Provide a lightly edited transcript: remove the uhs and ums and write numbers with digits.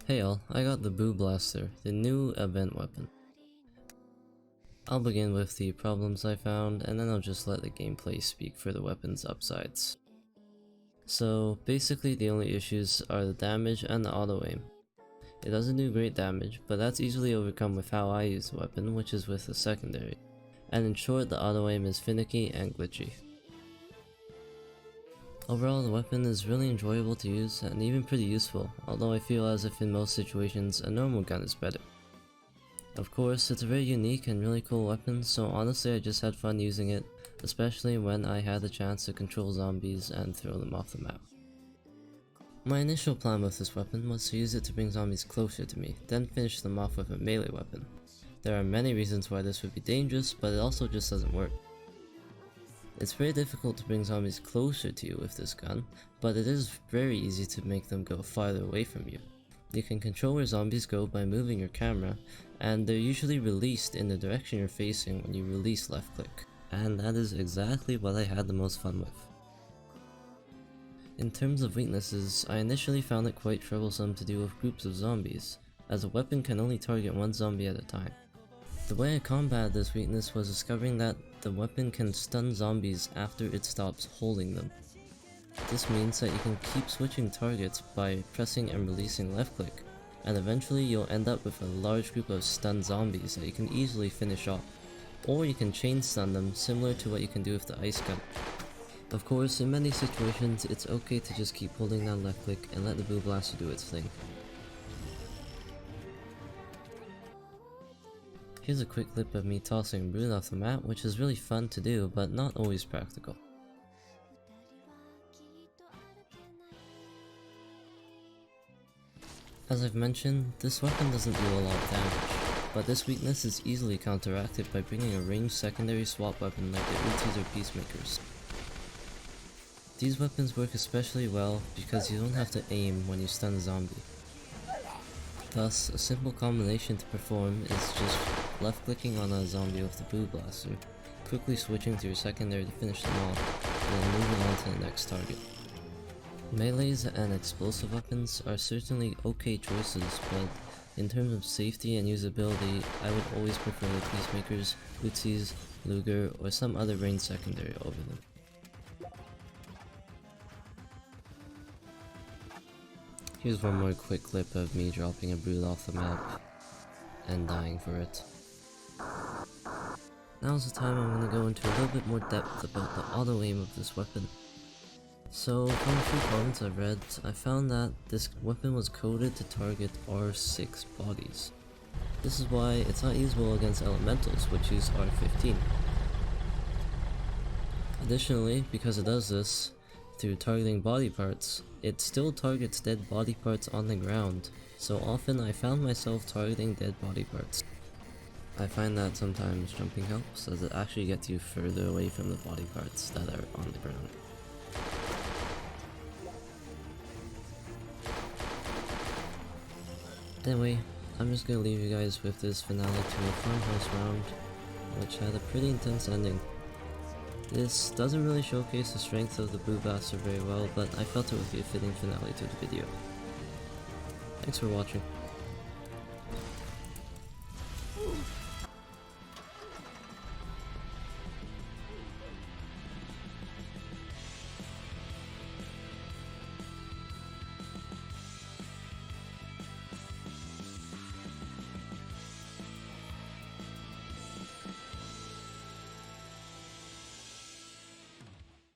Hey all, I got the Boo Blaster, the new event weapon. I'll begin with the problems I found, and then I'll just let the gameplay speak for the weapon's upsides. So basically the only issues are the damage and the auto aim. It doesn't do great damage, but that's easily overcome with how I use the weapon, which is with the secondary. And in short, the auto aim is finicky and glitchy. Overall, the weapon is really enjoyable to use and even pretty useful, although I feel as if in most situations a normal gun is better. Of course, it's a very unique and really cool weapon, so honestly I just had fun using it, especially when I had the chance to control zombies and throw them off the map. My initial plan with this weapon was to use it to bring zombies closer to me, then finish them off with a melee weapon. There are many reasons why this would be dangerous, but it also just doesn't work. It's very difficult to bring zombies closer to you with this gun, but it is very easy to make them go farther away from you. You can control where zombies go by moving your camera, and they're usually released in the direction you're facing when you release left click. And that is exactly what I had the most fun with. In terms of weaknesses, I initially found it quite troublesome to deal with groups of zombies, as a weapon can only target one zombie at a time. The way I combated this weakness was discovering that the weapon can stun zombies after it stops holding them. This means that you can keep switching targets by pressing and releasing left click, and eventually you'll end up with a large group of stunned zombies that you can easily finish off. Or you can chain stun them, similar to what you can do with the ice gun. Of course, in many situations it's okay to just keep holding down left click and let the Boo Blaster do its thing. Here's a quick clip of me tossing a brood off the map, which is really fun to do, but not always practical. As I've mentioned, this weapon doesn't do a lot of damage, but this weakness is easily counteracted by bringing a ranged secondary swap weapon like the Utis or Peacemakers. These weapons work especially well because you don't have to aim when you stun a zombie. Thus, a simple combination to perform is just left clicking on a zombie with the Boo Blaster, quickly switching to your secondary to finish them off, and then moving on to the next target. Melees and explosive weapons are certainly okay choices, but in terms of safety and usability, I would always prefer the Peacemakers, Utis, Luger, or some other ranged secondary over them. Here's one more quick clip of me dropping a brood off the map and dying for it. Now's the time I'm going to go into a little bit more depth about the auto aim of this weapon. So, from a few comments I've read, I found that this weapon was coded to target R6 bodies. This is why it's not usable against elementals, which use R15. Additionally, because it does this, through targeting body parts, it still targets dead body parts on the ground, so often I found myself targeting dead body parts. I find that sometimes jumping helps, as it actually gets you further away from the body parts that are on the ground. Anyway, I'm just gonna leave you guys with this finale to a farmhouse round, which had a pretty intense ending. This doesn't really showcase the strength of the Boo Blaster very well, but I felt it would be a fitting finale to the video. Thanks for watching.